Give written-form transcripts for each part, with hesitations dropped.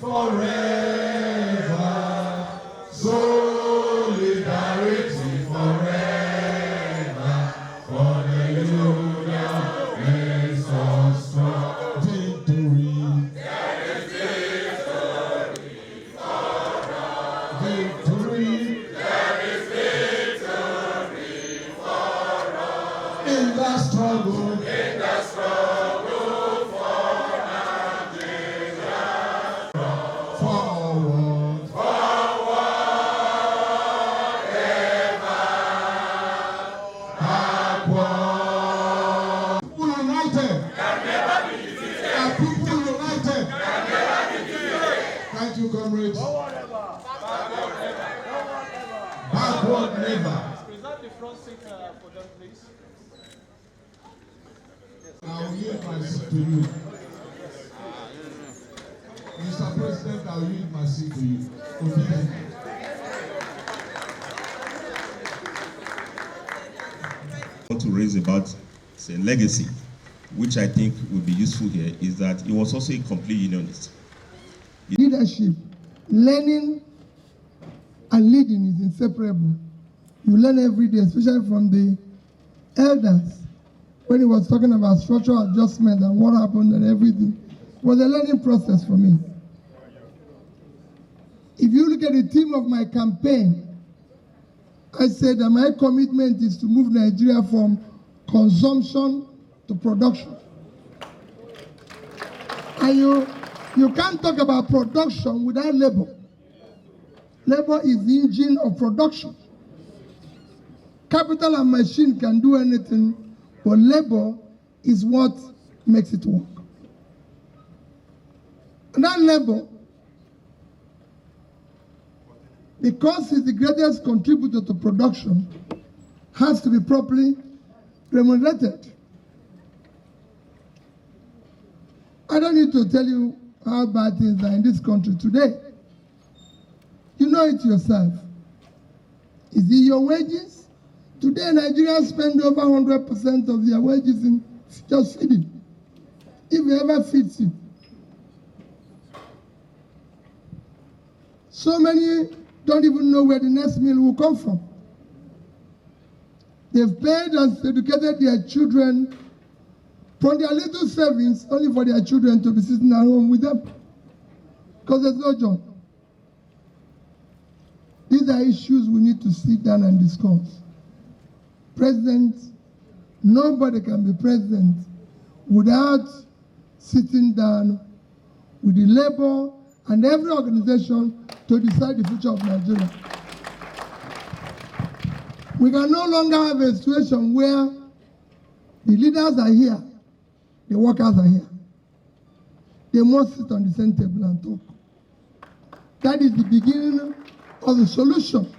forever. Solidarity forever. For the union is so strong. Victory. There is victory for us. Victory. There is victory for us. In the struggle. In the struggle for Nigeria. Forward. Forward ever. Backward. People united. Can never be defeated. Are people united. Can never be defeated. Thank you, comrades. Forward ever. Backward ever. Forward ever. Backward never. Present the front seat for them, please. I will yield my seat to you. Mr. President, I will yield my seat to you. What to raise about say legacy, which I think would be useful here, is that he was also a complete unionist. Leadership, learning and leading is inseparable. You learn every day, especially from the elders. When he was talking about structural adjustment and what happened and everything, it was a learning process for me. If you look at the theme of my campaign, I said that my commitment is to move Nigeria from consumption to production. And you can't talk about production without labor. Labor is the engine of production. Capital and machine can do anything, but labor is what makes it work. And that labor, because it's the greatest contributor to production, has to be properly remunerated. I don't need to tell you how bad things are in this country today. You know it yourself. Is it your wages? Today, Nigerians spend over 100% of their wages in just feeding, if it ever feeds you. So many don't even know where the next meal will come from. They've paid and educated their children from their little savings only for their children to be sitting at home with them because there's no job. These are issues we need to sit down and discuss. President, nobody can be president without sitting down with the labor and every organization to decide the future of Nigeria. We can no longer have a situation where the leaders are here, the workers are here. They must sit on the same table and talk. That is the beginning of the solution.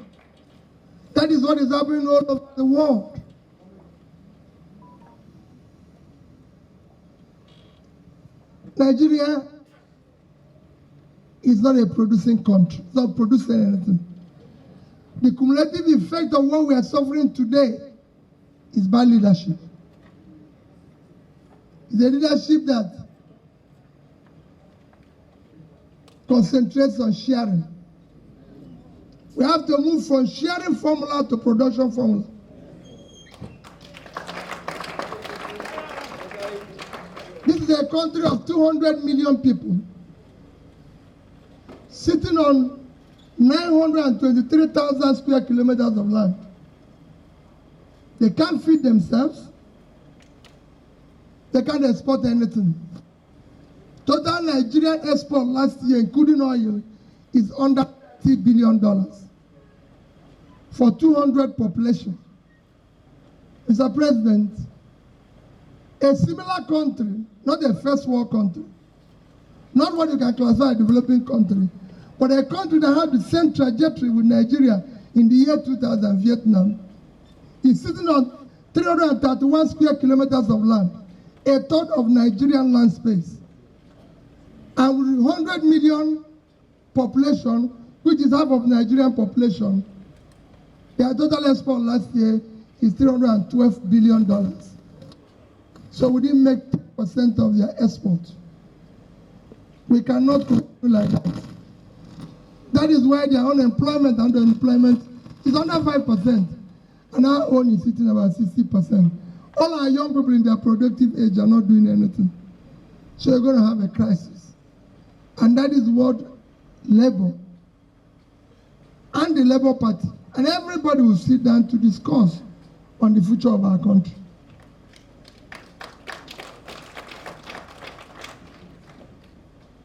That is what is happening all over the world. Nigeria is not a producing country. It's not producing anything. The cumulative effect of what we are suffering today is bad leadership. It's a leadership that concentrates on sharing. We have to move from sharing formula to production formula. This is a country of 200 million people sitting on 923,000 square kilometers of land. They can't feed themselves. They can't export anything. Total Nigerian export last year, including oil, is under $30 billion for 200 population. Mr. President, a similar country, not a first world country, not what you can classify a developing country, but a country that had the same trajectory with Nigeria in the year 2000, Vietnam, is sitting on 331 square kilometers of land, a third of Nigerian land space. And with 100 million population, which is half of Nigerian population, their total export last year is $312 billion. So we didn't make 10% of their export. We cannot continue like that. That is why their unemployment and underemployment is under 5%, and our own is sitting about 60%. All our young people in their productive age are not doing anything. So you're going to have a crisis. And that is what Labour and the Labour Party and everybody will sit down to discuss on the future of our country.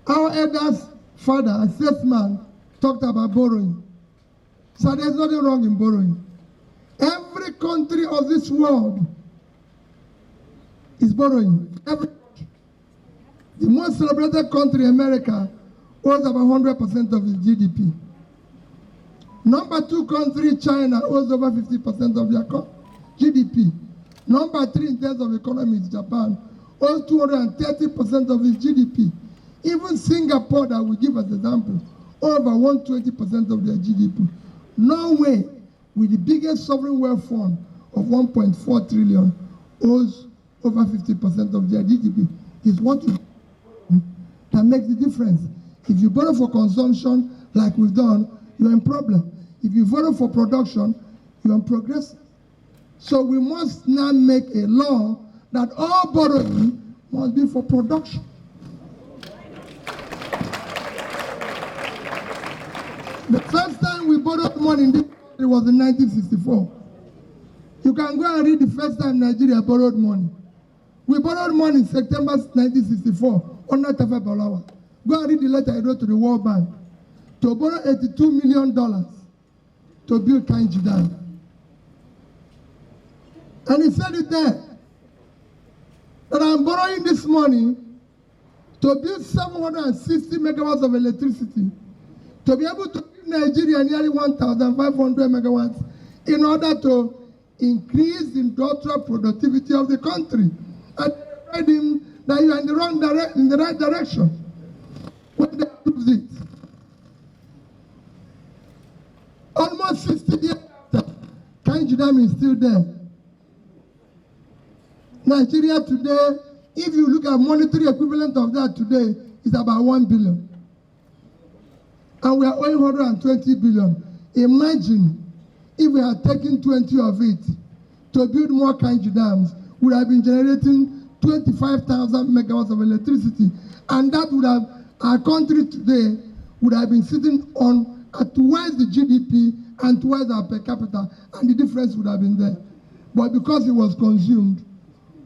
Our elders' father, a statesman, talked about borrowing. So there's nothing wrong in borrowing. Every country of this world is borrowing. The most celebrated country, America, owes about 100% of its GDP. Number 2 country, China, owes over 50% of their GDP. Number 3 in terms of economy is Japan, owes 230% of its GDP. Even Singapore, that we give as example, over 120% of their GDP. Norway, with the biggest sovereign wealth fund of 1.4 trillion, owes over 50% of their GDP. Is what that makes the difference. If you borrow for consumption, like we've done, you're in problem. If you borrow for production, you're in progress. So we must now make a law that all borrowing must be for production. The first time we borrowed money in this country was in 1964. You can go and read the first time Nigeria borrowed money. We borrowed money in September 1964 under Tafa Bolawa. Go and read the letter I wrote to the World Bank to borrow $82 million to build Kainji Dam. And he said it there, that I'm borrowing this money to build 760 megawatts of electricity, to be able to give Nigeria nearly 1,500 megawatts in order to increase the industrial productivity of the country. And I told him that you are in the right direction when they approved it. Almost 60 years after, Kainji Dam is still there. Nigeria today, if you look at monetary equivalent of that today, is about 1 billion. And we are owing 120 billion. Imagine if we had taken 20 of it to build more Kainji dams, we would have been generating 25,000 megawatts of electricity. And that would have, our country today would have been sitting on at twice the GDP and twice our per capita, and the difference would have been there. But because it was consumed,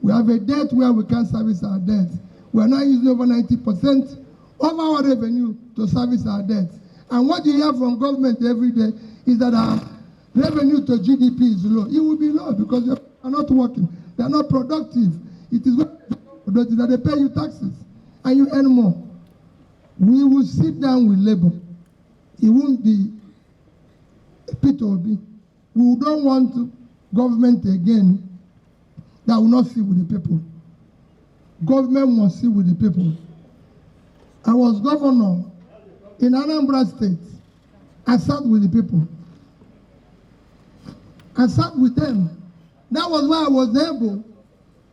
we have a debt where we can't service our debt. We are now using over 90% of our revenue to service our debt. And what you hear from government every day is that our revenue to GDP is low. It will be low because you are not working. They are not productive. It is productive that they pay you taxes and you earn more. We will sit down with Labour. It won't be a P2B. We don't want government again that will not sit with the people. Government must sit with the people. I was governor in Anambra State. I sat with the people. I sat with them. That was why I was able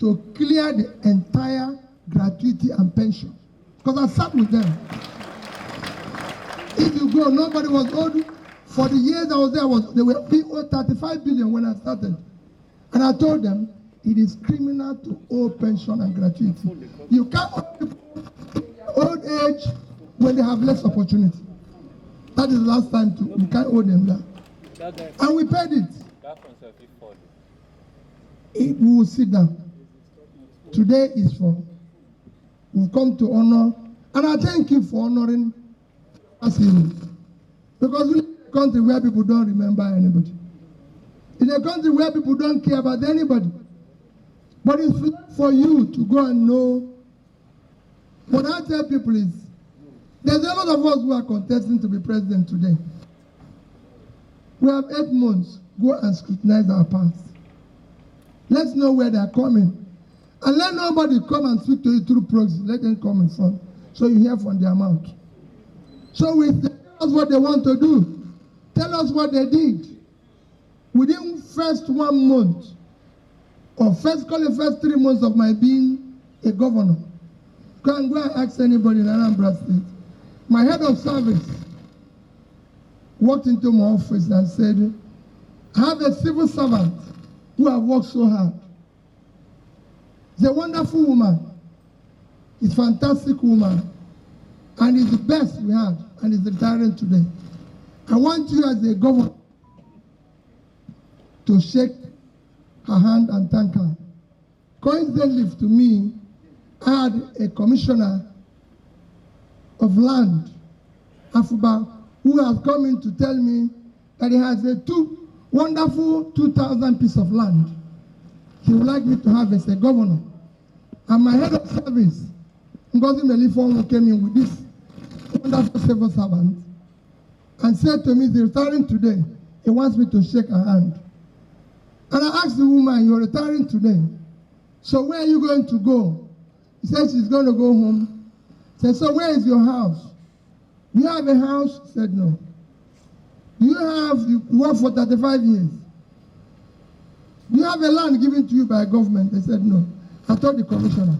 to clear the entire gratuity and pension. Because I sat with them. If you go, nobody was owed. For the years I was there, they were being owed 35 billion when I started. And I told them, it is criminal to owe pension and gratuity. You can't owe people old age when they have less opportunity. That is the last time we can't owe them that. And we paid it. We will sit down. Today is for, we've come to honor, and I thank you for honoring us heroes. Because we live in a country where people don't remember anybody. In a country where people don't care about anybody. But it's for you to go and know. What I tell people is, there's a lot of us who are contesting to be president today. We have 8 months. Go and scrutinize our past. Let's know where they're coming. And let nobody come and speak to you through proxy. Let them come in front. So you hear from their mouth. So tell us what they want to do. Tell us what they did. Within first 1 month, or first 3 months of my being a governor, Go and ask anybody in Anambra State. My head of service walked into my office and said, I have a civil servant who have worked so hard. She's a wonderful woman. She's a fantastic woman. And is the best we have, and is retiring today. I want you as a governor to shake her hand and thank her. Coincidentally to me, I had a commissioner of land, Afuba, who has come in to tell me that he has a wonderful 2,000 piece of land he would like me to have as a governor. And my head of service, Ngozi Melifon, came in with this wonderful civil servant and said to me, he's retiring today. He wants me to shake her hand. And I asked the woman, you're retiring today, so where are you going to go? He said she's going to go home. I said, so where is your house? Do you have a house? He said, no. Do you work for 35 years? Do you have a land given to you by government? They said, no. I told the commissioner.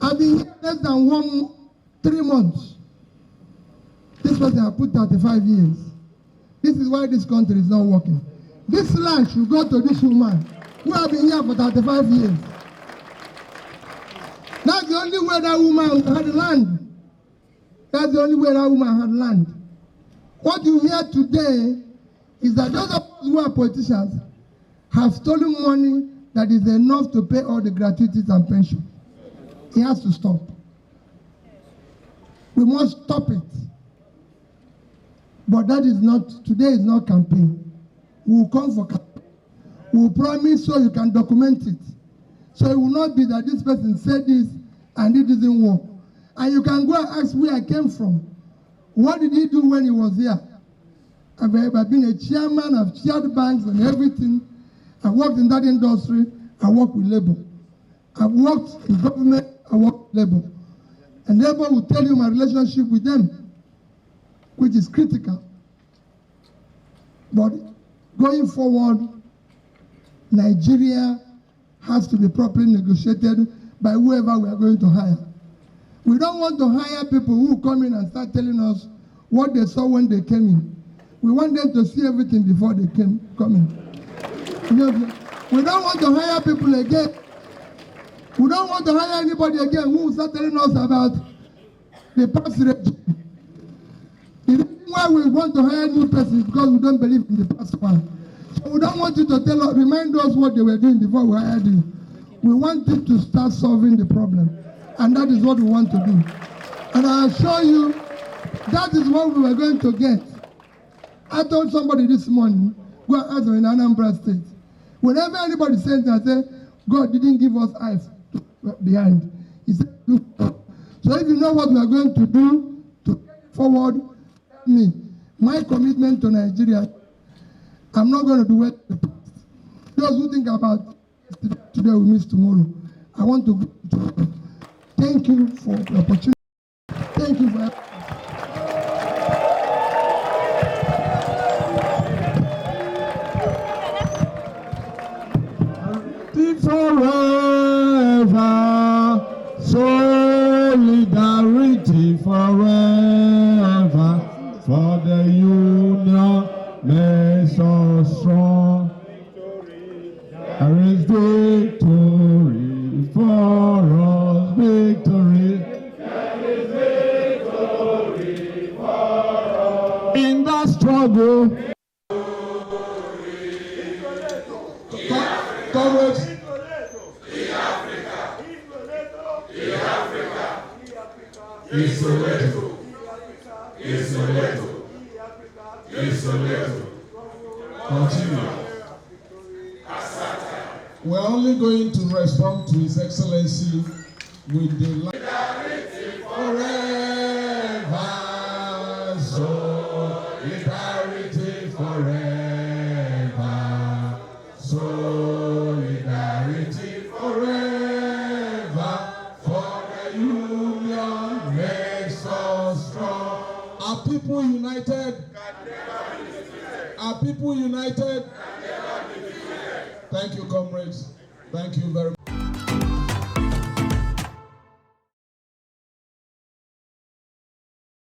I've been here less than 3 months. This person has put 35 years. This is why this country is not working. This land should go to this woman who has been here for 35 years. That's the only way that woman had land. That's the only way that woman had land. What you hear today is that those of us who are politicians have stolen money that is enough to pay all the gratuities and pension. It has to stop. We must stop it. But that is not, today is not campaign. We will come for campaign. We will promise so you can document it. So it will not be that this person said this and it didn't work. And you can go and ask where I came from. What did he do when he was here? I've been a chairman, I've chaired banks and everything. I worked in that industry, I work with labor. I've worked in government, I work with labor. And labor will tell you my relationship with them, which is critical. But going forward, Nigeria has to be properly negotiated by whoever we are going to hire. We don't want to hire people who come in and start telling us what they saw when they came in. We want them to see everything before they come in. We don't want to hire people again. We don't want to hire anybody again who will start telling us about the past regime. The reason why we want to hire new person is because we don't believe in the past one. So we don't want you to tell us, remind us what they were doing before we hired you. We want you to start solving the problem. And that is what we want to do. And I assure you, that is what we were going to get. I told somebody this morning, go and ask them in Anambra State. Whenever anybody says that, I say, God didn't give us eyes behind. He said, look. So if you know what we are going to do to forward, tell me. My commitment to Nigeria, I'm not going to do it in the past. Those who think about today we miss tomorrow. I want to go tomorrow. Thank you for the opportunity. Thank you for forever, solidarity forever, for the union makes us strong. There is victory for us, victory. There is victory for us. In the struggle. Comrades. Continue. We're only going to respond to His Excellency with the solidarity forever, solidarity forever, solidarity forever, for the union makes us strong. Are people united? Are people united? Thank you, comrades. Thank you very much.